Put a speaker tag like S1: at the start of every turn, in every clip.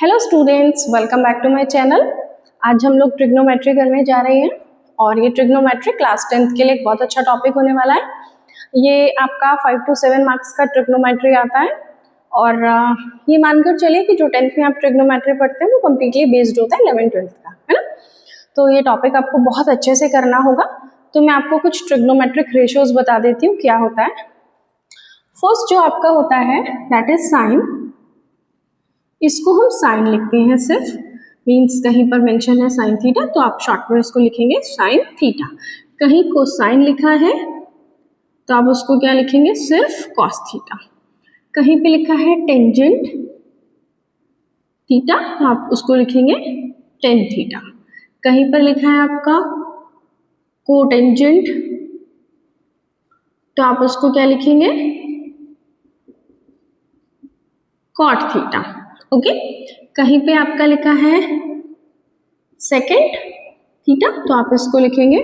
S1: Hello students, welcome back to my channel. आज हम लोग ट्रिग्नोमेट्री करने जा रहे हैं और ये ट्रिग्नोमेट्री क्लास 10th के लिए एक बहुत अच्छा टॉपिक होने वाला है। ये आपका 5 to 7 मार्क्स का ट्रिग्नोमेट्री आता है और ये मानकर चलिए कि जो 10th में आप ट्रिग्नोमेट्री पढ़ते हैं वो कम्प्लीटली बेस्ड होता है 11th-12th का, है ना। तो ये टॉपिक आपको बहुत अच्छे से करना होगा। तो मैं आपको कुछ ट्रिग्नोमेट्रिक रेशियोज बता देती हूँ क्या होता है। फर्स्ट जो आपका होता है दैट इज साइन। इसको हम साइन लिखते हैं सिर्फ, मीन्स कहीं पर मेंशन है साइन थीटा तो आप शॉर्ट में इसको लिखेंगे साइन थीटा। कहीं कोसाइन लिखा है तो आप उसको क्या लिखेंगे, सिर्फ कॉस थीटा। कहीं पे लिखा है टेंजेंट थीटा तो आप उसको लिखेंगे टेन थीटा। कहीं पर लिखा है आपका कोटेंजेंट तो आप उसको क्या लिखेंगे, कॉट थीटा। ओके, कहीं पे आपका लिखा है सेकेंड थीटा तो आप इसको लिखेंगे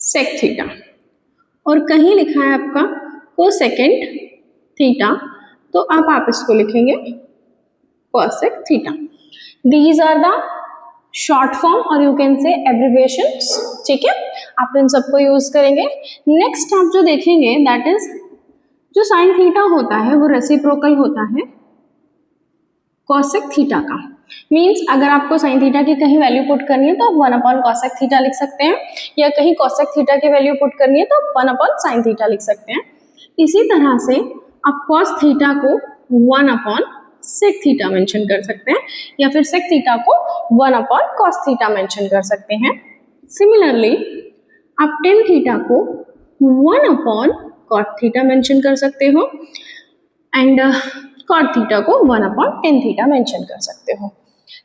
S1: सेक थीटा। और कहीं लिखा है आपका कोसेकेंड थीटा तो आप इसको लिखेंगे cosec theta. These are the short form और यू कैन से एब्रिविएशंस। ठीक है, आप इन सबको यूज करेंगे। नेक्स्ट आप जो देखेंगे दैट इज जो साइन थीटा होता है वो रेसिप्रोकल होता है कॉसेक थीटा का। मीन्स अगर आपको साइन थीटा की कहीं वैल्यू पुट करनी है तो आप 1 कॉसेक थीटा लिख सकते हैं, या कहीं कॉसेक थीटा की वैल्यू पुट करनी है तो आप 1 साइन थीटा लिख सकते हैं। इसी तरह से आप कॉस थीटा को 1 सेक थीटा मेंशन कर सकते हैं, या फिर सेक थीटा को 1 कॉस थीटा मेंशन कर सकते हैं। सिमिलरली आप टेन थीटा को 1 कॉट थीटा मेंशन कर सकते हो एंड कॉट थीटा को 1/10 थीटा मेंशन कर सकते हो।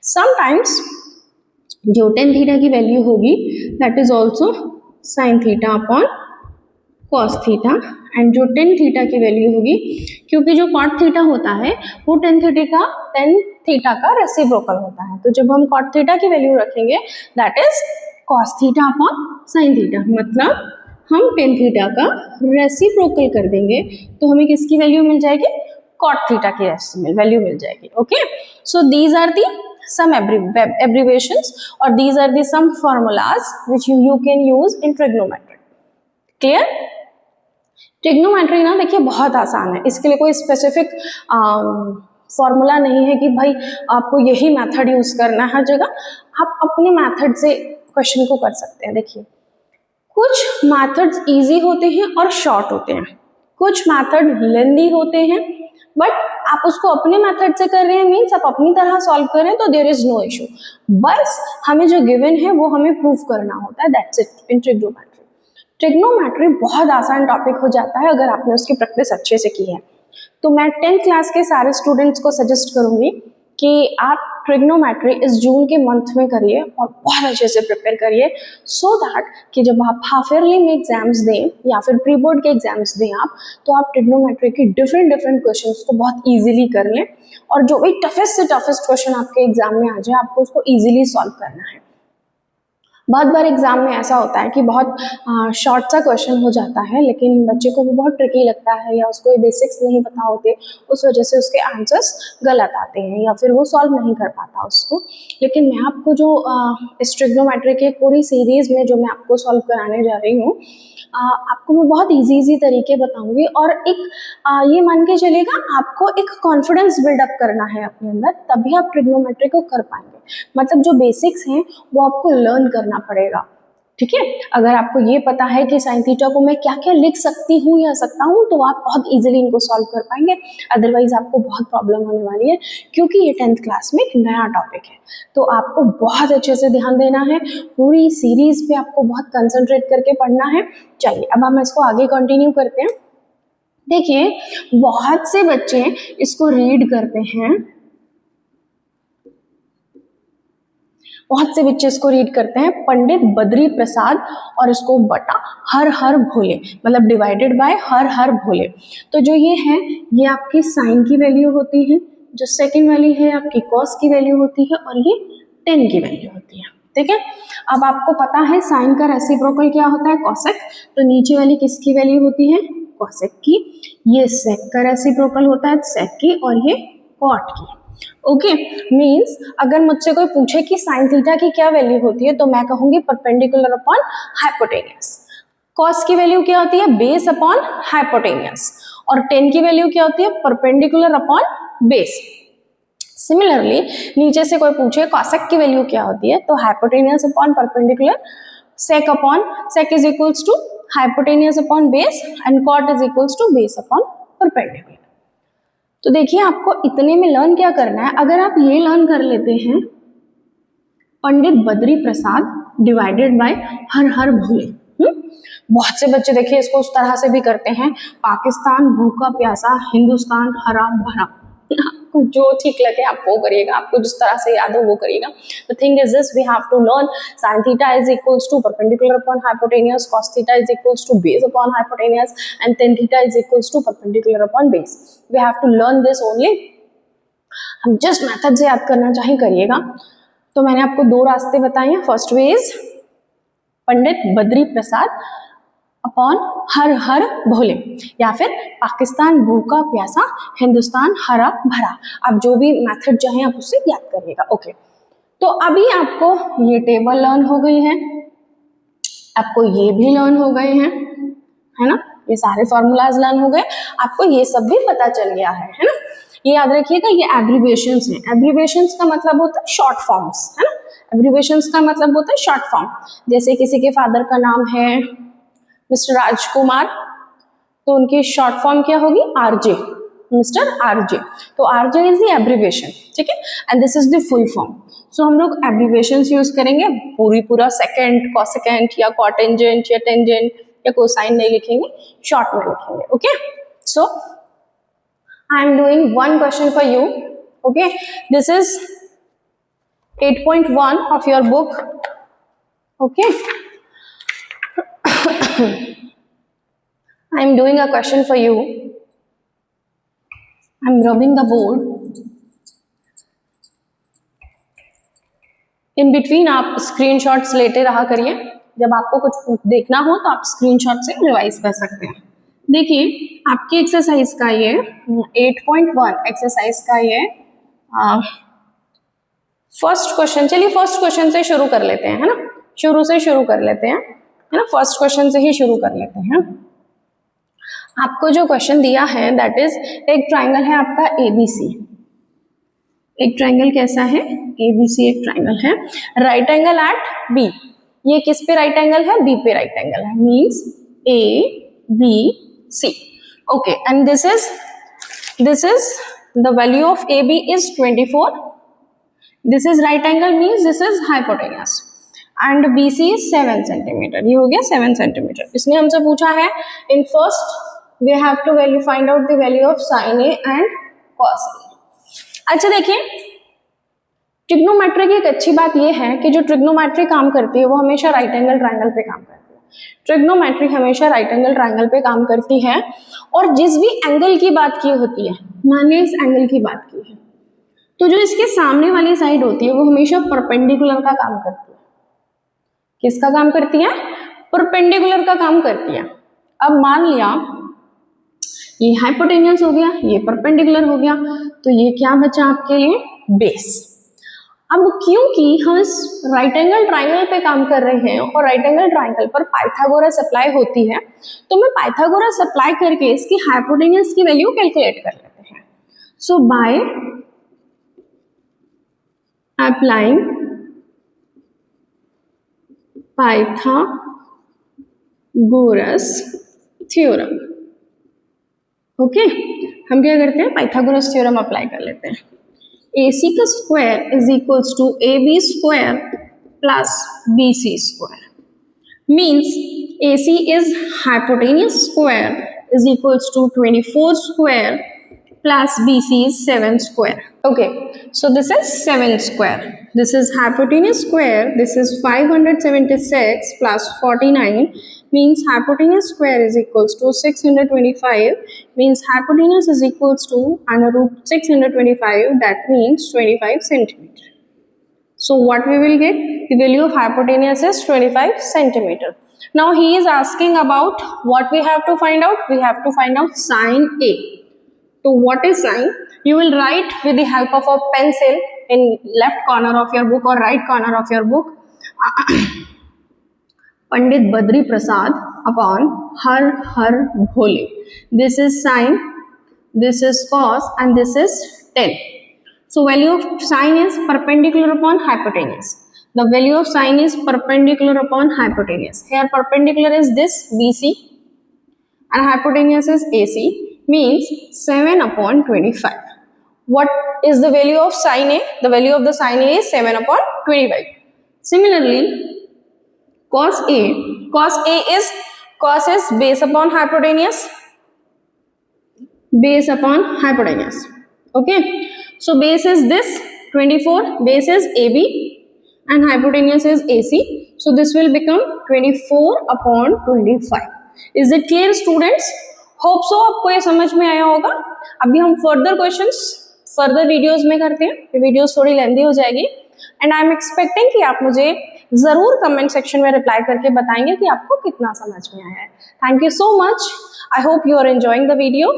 S1: समटाइम्स जो 10 थीटा की वैल्यू होगी that is also sine theta upon cos theta, and जो 10 थीटा की वैल्यू होगी, क्योंकि जो कॉट थीटा होता है वो 10 थीटा का रेसिप्रोकल होता है, तो जब हम कॉट थीटा की वैल्यू रखेंगे that is cos theta upon sine theta, मतलब हम 10 थीटा का रेसिप्रोकल कर देंगे तो हमें किसकी वैल्यू मिल जाएगी, कॉट थीटा की वैल्यू मिल जाएगी। Okay, so these are the some abbreviations or these are the some formulas which you can use in trigonometry. Clear? Trigonometry ना देखिए बहुत आसान है, इसके लिए कोई स्पेसिफिक फॉर्मूला नहीं है कि भाई आपको यही मेथड यूज करना है हर जगह। आप अपने मेथड से क्वेश्चन को कर सकते हैं। देखिए कुछ मेथड्स इजी होते हैं और शॉर्ट होते हैं, कुछ मेथड लेंदी होते हैं, बट आप उसको अपने मेथड से कर रहे हैं, मीन्स आप अपनी तरह सॉल्व कर रहे हैं तो देयर इज नो इशू। बस हमें जो गिवन है वो हमें प्रूव करना होता है, that's it in trigonometry. Trigonometry बहुत आसान टॉपिक हो जाता है अगर आपने उसकी प्रैक्टिस अच्छे से की है। तो मैं 10th क्लास के सारे स्टूडेंट्स को सजेस्ट करूंगी कि आप ट्रिग्नोमेट्री इस जून के मंथ में करिए और बहुत अच्छे से प्रिपेयर करिए, सो दैट कि जब आप हाफ ईयरली में एग्जाम्स दें या फिर प्री बोर्ड के एग्जाम्स दें आप, तो आप ट्रिग्नोमेट्री के डिफरेंट क्वेश्चंस को बहुत इजीली कर लें, और जो भी टफेस्ट से टफेस्ट क्वेश्चन आपके एग्जाम में आ जाए आपको उसको इजीली सॉल्व करना है। बहुत बार एग्जाम में ऐसा होता है कि बहुत शॉर्ट सा क्वेश्चन हो जाता है लेकिन बच्चे को वो बहुत ट्रिकी लगता है, या उसको ये बेसिक्स नहीं पता होते, उस वजह से उसके आंसर्स गलत आते हैं या फिर वो सॉल्व नहीं कर पाता उसको। लेकिन मैं आपको जो इस ट्रिग्नोमेट्री के पूरी सीरीज में जो मैं आपको सॉल्व कराने जा रही हूँ, आपको मैं बहुत इजी तरीके बताऊंगी, और एक ये मान के चलिएगा आपको एक कॉन्फिडेंस बिल्डअप करना है अपने अंदर, तभी आप ट्रिग्नोमेट्री को कर पाएंगे। मतलब जो बेसिक्स हैं वो आपको लर्न करना पड़ेगा। ठीक है, अगर आपको ये पता है कि साइन थीटा को मैं क्या क्या लिख सकती हूँ या सकता हूँ तो आप बहुत इजीली इनको सॉल्व कर पाएंगे, अदरवाइज आपको बहुत प्रॉब्लम होने वाली है, क्योंकि ये 10th क्लास में एक नया टॉपिक है। तो आपको बहुत अच्छे से ध्यान देना है, पूरी सीरीज पे आपको बहुत कंसंट्रेट करके पढ़ना है। चलिए अब हम इसको आगे कंटिन्यू करते हैं। देखिए बहुत से बच्चे इसको रीड करते हैं, बहुत से बच्चे इसको रीड करते हैं पंडित बद्री प्रसाद और इसको बटा हर हर भोले, मतलब डिवाइडेड बाय हर हर भोले। तो जो ये है ये आपकी साइन की वैल्यू होती है, जो सेकंड वाली है आपकी कॉस की वैल्यू होती है, और ये 10 की वैल्यू होती है। ठीक है, अब आपको पता है साइन का रेसिप्रोकल क्या होता है, कॉसेक, तो नीचे वाली किसकी वैल्यू होती है, कॉसेक की। ये सेक का रेसिप्रोकल होता है सेक की, और ये कॉट की। ओके, मीन्स अगर मुझसे कोई पूछे कि साइन थीटा की क्या वैल्यू होती है तो मैं कहूंगी परपेंडिकुलर अपॉन हाइपोटेनियस। कॉस की वैल्यू क्या होती है? Base upon hypotenuse. और टेन की वैल्यू क्या होती है? Perpendicular upon base. सिमिलरली नीचे से कोई पूछे कॉसेक की वैल्यू क्या होती है तो hypotenuse upon perpendicular, sec upon sec is equals to hypotenuse upon base and cot is equals to base upon perpendicular. तो देखिए आपको इतने में लर्न क्या करना है, अगर आप ये लर्न कर लेते हैं पंडित बद्री प्रसाद डिवाइडेड बाय हर हर भोले। बहुत से बच्चे देखिए इसको उस तरह से भी करते हैं, पाकिस्तान भूखा प्यासा, हिंदुस्तान हरा भरा। आपको जो ठीक लगे आप वो करिएगा, आपको जिस तरह से याद हो वो करिएगा। The thing is this, we have to learn sin theta is equals to perpendicular upon hypotenuse, cos theta is equals to base upon hypotenuse and tan theta is equals to perpendicular upon base. We have to learn this only. हम जिस method से याद करना चाहे करिएगा। तो मैंने आपको दो रास्ते बताए हैं, first way is Pandit Badri Prasad upon Har Har Bhole, या फिर पाकिस्तान भूखा प्यासा, हिंदुस्तान हरा भरा। आप जो भी मेथड चाहें आप उससे याद करिएगा। ओके, तो अभी आपको ये टेबल लर्न हो गई है, आपको ये भी लर्न हो गए हैं, है ना, ये सारे फॉर्मूलाज लर्न हो गए, आपको ये सब भी पता चल गया है ना। ये याद रखिएगा ये एब्रिविएशंस हैं। एब्रिविएशंस का मतलब होता है शॉर्ट फॉर्म्स, है ना। एब्रिविएशंस का मतलब होता है शॉर्ट फॉर्म। जैसे किसी के फादर का नाम है मिस्टर राजकुमार, तो उनकी शॉर्ट फॉर्म क्या होगी? RJ, mister RJ. तो आरजे इज द एब्रिविएशन, ठीक है, and this is the full form. So हम लोग एब्रिविएशंस यूज करेंगे, पूरा सेकेंड, कॉसेकेंट या कॉटेंजेंट या टेंजेंट या कोसाइन नहीं लिखेंगे, शॉर्ट में लिखेंगे। Okay, so I am doing one question for you. Okay, this is 8.1 of your book. Okay. I am doing a question for you. I am rubbing the board. In between आप screenshots लेते रहा करिए, जब आपको कुछ देखना हो तो आप स्क्रीनशॉट से रिवाइज कर सकते हैं। देखिए आपकी एक्सरसाइज का ये 8.1 एक्सरसाइज का ये फर्स्ट क्वेश्चन, चलिए फर्स्ट क्वेश्चन से शुरू कर लेते हैं, है ना, शुरू से शुरू कर लेते हैं, है ना, फर्स्ट क्वेश्चन से ही शुरू कर लेते हैं। आपको जो क्वेश्चन दिया है दैट इज एक ट्राइंगल है आपका एबीसी। एक ट्राइंगल कैसा है? एबीसी एक ट्राइंगल है, राइट एंगल एट बी। ये किस पे राइट एंगल है? बी पे राइट एंगल है, means A B C. Okay, and this is the value of A B is 24। This is right angle means this is hypotenuse and BC is 7 centimetre. ये हो गया 7 centimetre. इसने हमसे पूछा है in first we have to value find out the value of sine A and cos A. अच्छा देखिए, trigonometry की एक अच्छी बात ये है कि जो ट्रिग्नोमेट्री काम करती है वो हमेशा राइट एंगल ट्राइंगल पे काम करती है। ट्रिग्नोमेट्री हमेशा राइट एंगल ट्राइंगल पे काम करती है, और जिस भी एंगल की बात की होती है, मैंने इस एंगल की बात की है, तो जो इसके सामने वाली साइड होती है वो हमेशा परपेंडिकुलर का काम करती है। किसका काम करती है? परपेंडिकुलर का काम करती है। अब मान लिया ये हाइपोटेन्यूस हो गया, ये परपेंडिकुलर हो गया, तो ये क्या बचा आपके लिए? बेस। अब क्योंकि हम इस राइट एंगल ट्राइंगल पे काम कर रहे हैं और राइट एंगल ट्राइंगल पर पाइथागोरस अप्लाई होती है, तो मैं पाइथागोरस अप्लाई करके इसकी हाइपोटेन्यूस की वैल्यू कैलकुलेट कर लेते हैं। So by applying Pythagoras theorem. Okay, हम क्या करते हैं? पाइथागोरस थ्योरम अप्लाई कर लेते हैं। AC का square is equals to AB square plus BC square means AC is hypotenuse square is equals to 24 square plus BC is 7 square. Okay, so this is 7 square. This is hypotenuse square. This is 576 plus 49 means hypotenuse square is equals to 625 means hypotenuse is equals to under root 625, that means 25 centimeter. So what we will get? The value of hypotenuse is 25 centimeter. Now he is asking about what we have to find out. We have to find out sin A. तो what is sine? You will write with the help of a pencil in left corner of your book or right corner of your book. Pandit Badri Prasad upon Har Har Bhole. This is sine, this is cos, and this is tan. So value of sine is perpendicular upon hypotenuse. The value of sine is perpendicular upon hypotenuse. Here perpendicular is this BC and hypotenuse is AC, means 7 upon 25. What is the value of sine A? The value of the sine A is 7 upon 25. Similarly, cos A is base upon hypotenuse, okay. So base is this 24, base is AB and hypotenuse is AC, so this will become 24 upon 25. Is it clear students? Hope so आपको ये समझ में आया होगा. अभी हम further questions further videos में करते हैं, ये वीडियोस थोड़ी लेंथी हो जाएगी एंड आई एम एक्सपेक्टिंग कि आप मुझे जरूर कमेंट सेक्शन में रिप्लाई करके बताएंगे कि आपको कितना समझ में आया है. Thank you so much. I hope you are enjoying the video.